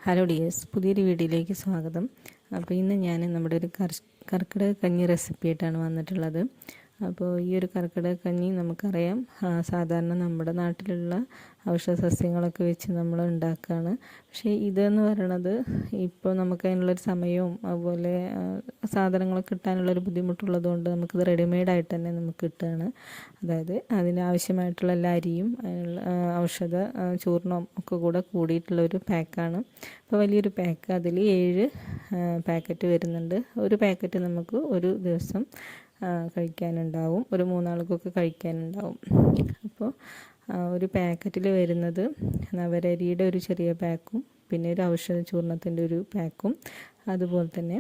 Hello dears, പുതിയൊരു വീഡിയോയിലേക്ക് സ്വാഗതം. അപ്പോൾ ഇന്ന് ഞാൻ നമ്മുടെ ഒരു കർക്കിടക കഞ്ഞി റെസിപ്പി ആയിട്ടാണ് വന്നിട്ടുള്ളത്. അപ്പോൾ ഈ ഒരു കർക്കിടക കഞ്ഞി നമുക്കറിയാം, സാധാരണ നമ്മുടെ നാട്ടിലുള്ള ഔഷധ സസ്യങ്ങളൊക്കെ വെച്ച് നമ്മൾ ഉണ്ടാക്കുകയാണ്. പക്ഷേ ഇതെന്ന് പറയണത് ഇപ്പോൾ നമുക്ക് അതിനുള്ളൊരു സമയവും അതുപോലെ സാധനങ്ങളൊക്കെ കിട്ടാനുള്ളൊരു ബുദ്ധിമുട്ടുള്ളത് കൊണ്ട് നമുക്കിത് റെഡിമെയ്ഡായിട്ട് തന്നെ നമുക്ക് കിട്ടുകയാണ്. അതായത് അതിനാവശ്യമായിട്ടുള്ള എല്ലാ അരിയും ഔഷധ ചൂർണം ഒക്കെ കൂടെ കൂടിയിട്ടുള്ളൊരു പാക്കാണ്. അപ്പോൾ വലിയൊരു പാക്ക്, അതിൽ 7 പാക്കറ്റ് വരുന്നുണ്ട്. ഒരു പാക്കറ്റ് നമുക്ക് ഒരു ദിവസം കഴിക്കാനുണ്ടാവും, ഒരു 3 ആൾക്കൊക്കെ കഴിക്കാനുണ്ടാവും. അപ്പോൾ ഒരു പാക്കറ്റിൽ വരുന്നത് നവരരിയുടെ ഒരു ചെറിയ പാക്കും, പിന്നെ ഒരു ഔഷധ ചൂർണത്തിൻ്റെ ഒരു പാക്കും, അതുപോലെ തന്നെ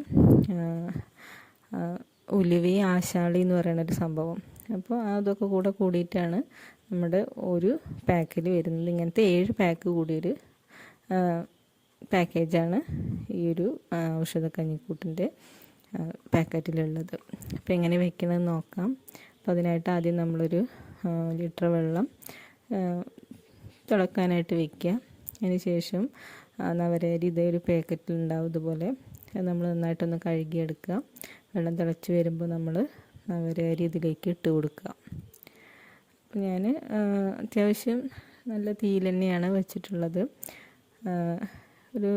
ഉലുവി ആശാളി എന്ന് പറയുന്നൊരു സംഭവം. അപ്പോൾ അതൊക്കെ കൂടെ കൂടിയിട്ടാണ് നമ്മുടെ ഒരു പാക്കിൽ വരുന്നത്. ഇങ്ങനത്തെ 7 പാക്ക് കൂടിയൊരു പാക്കേജാണ് ഈ ഒരു ഔഷധ കഞ്ഞിക്കൂട്ടിൻ്റെ പാക്കറ്റിലുള്ളത്. അപ്പോൾ എങ്ങനെ വെക്കണമെന്ന് നോക്കാം. അപ്പോൾ അതിനായിട്ട് ആദ്യം നമ്മളൊരു ലിറ്റർ വെള്ളം തിളക്കാനായിട്ട് വെക്കുക. അതിന് ശേഷം നവരരി ഇതേ ഒരു പാക്കറ്റിലുണ്ടാവും ഇതുപോലെ, നമ്മൾ നന്നായിട്ടൊന്ന് കഴുകിയെടുക്കുക. വെള്ളം തിളച്ച് വരുമ്പോൾ നമ്മൾ നവരരി ഇതിലേക്ക് ഇട്ട് കൊടുക്കുക. അപ്പോൾ ഞാൻ അത്യാവശ്യം നല്ല തീയിൽ തന്നെയാണ് വെച്ചിട്ടുള്ളത്. ഒരു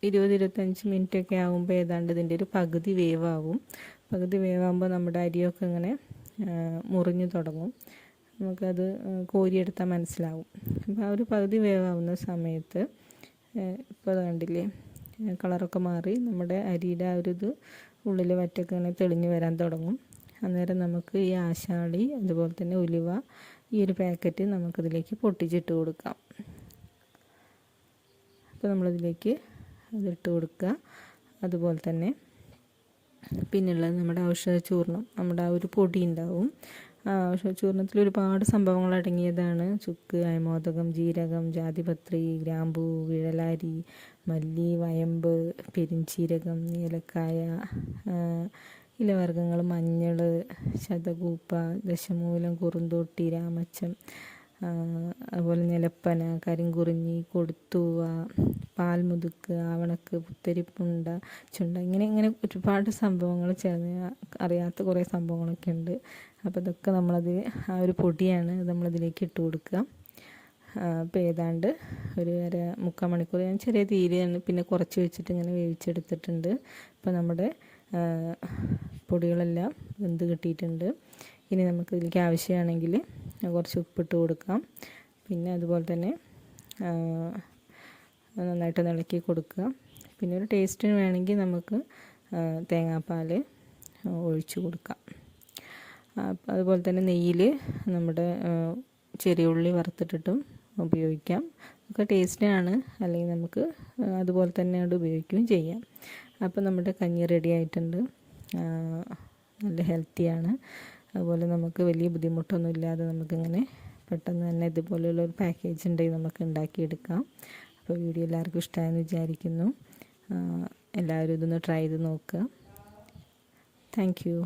20-25 മിനിറ്റൊക്കെ ആകുമ്പോൾ ഏതാണ്ട് ഇതിൻ്റെ ഒരു പകുതി വേവാകും. പകുതി വേവാകുമ്പോൾ നമ്മുടെ അരിയൊക്കെ ഇങ്ങനെ മുറിഞ്ഞു തുടങ്ങും. നമുക്കത് കോരിയെടുത്താൽ മനസ്സിലാവും. അപ്പോൾ ആ ഒരു പകുതി വേവാകുന്ന സമയത്ത് ഇപ്പോൾ അത് കണ്ടില്ലേ, കളറൊക്കെ മാറി നമ്മുടെ അരിയുടെ ആ ഒരു ഇത് ഉള്ളിൽ വറ്റൊക്കെ ഇങ്ങനെ തെളിഞ്ഞ് വരാൻ തുടങ്ങും. അന്നേരം നമുക്ക് ഈ ആശാളി അതുപോലെ തന്നെ ഉലുവ ഈ ഒരു പാക്കറ്റ് നമുക്കിതിലേക്ക് പൊട്ടിച്ചിട്ട് കൊടുക്കാം. അപ്പോൾ നമ്മളിതിലേക്ക് അതിട്ട് കൊടുക്കുക. അതുപോലെ തന്നെ പിന്നുള്ളത് നമ്മുടെ ഔഷധ ചൂർണം, നമ്മുടെ ആ ഒരു പൊടി ഉണ്ടാവും. ഔഷധ ചൂർണത്തിൽ ഒരുപാട് സംഭവങ്ങൾ അടങ്ങിയതാണ്. ചുക്ക്, അയമോദകം, ജീരകം, ജാതിപത്രി, ഗ്രാമ്പൂ, വിഴലാരി, മല്ലി, വയമ്പ്, പെരിഞ്ചീരകം, ഏലക്കായ, ഇലവർഗ്ഗങ്ങൾ, മഞ്ഞൾ, ശതകൂപ്പ, ദശമൂലം, കുറുന്തോട്ടി, രാമച്ചം, അതുപോലെ നിലപ്പന, കരിങ്കുറിഞ്ഞി, കൊടുത്തൂവ, പാൽമുതുക്ക്, ആവണക്ക്, പുത്തരിപ്പുണ്ട, ചുണ്ട, ഇങ്ങനെ ഒരുപാട് സംഭവങ്ങൾ ചേർന്ന് അറിയാത്ത കുറേ സംഭവങ്ങളൊക്കെ ഉണ്ട്. അപ്പോൾ ഇതൊക്കെ നമ്മളത് ആ ഒരു പൊടിയാണ് നമ്മളിതിലേക്ക് ഇട്ട് കൊടുക്കുക. അപ്പോൾ ഏതാണ്ട് ഒരു 3/4 മണിക്കൂർ ഞാൻ ചെറിയ തീയിലാണ് പിന്നെ കുറച്ച് വെച്ചിട്ട് ഇങ്ങനെ വേവിച്ചെടുത്തിട്ടുണ്ട്. അപ്പോൾ നമ്മുടെ പൊടികളെല്ലാം വെന്ത് കിട്ടിയിട്ടുണ്ട്. ഇനി നമുക്ക് ഇതിലേക്ക് ആവശ്യമാണെങ്കിൽ കുറച്ച് ഉപ്പിട്ട് കൊടുക്കാം. പിന്നെ അതുപോലെ തന്നെ നന്നായിട്ട് ഇളക്കി കൊടുക്കുക. പിന്നെ ഒരു ടേസ്റ്റിന് വേണമെങ്കിൽ നമുക്ക് തേങ്ങാപ്പാൽ ഒഴിച്ച് കൊടുക്കാം. അതുപോലെ തന്നെ നെയ്യിൽ നമ്മുടെ ചെറിയ ഉള്ളി വറുത്തിട്ടിട്ടും ഉപയോഗിക്കാം. ഒക്കെ ടേസ്റ്റിനാണ്, അല്ലെങ്കിൽ നമുക്ക് അതുപോലെ തന്നെ അത് ഉപയോഗിക്കുകയും ചെയ്യാം. അപ്പോൾ നമ്മുടെ കഞ്ഞി റെഡി ആയിട്ടുണ്ട്. നല്ല ഹെൽത്തിയാണ്. അതുപോലെ നമുക്ക് വലിയ ബുദ്ധിമുട്ടൊന്നും ഇല്ലാതെ നമുക്കിങ്ങനെ പെട്ടെന്ന് തന്നെ ഇതുപോലെയുള്ളൊരു പാക്കേജ് ഉണ്ടെങ്കിൽ നമുക്ക് ഉണ്ടാക്കിയെടുക്കാം. അപ്പോൾ വീഡിയോ എല്ലാവർക്കും ഇഷ്ടമായെന്ന് വിചാരിക്കുന്നു. എല്ലാവരും ഇതൊന്ന് ട്രൈ ചെയ്ത് നോക്കുക. Thank you.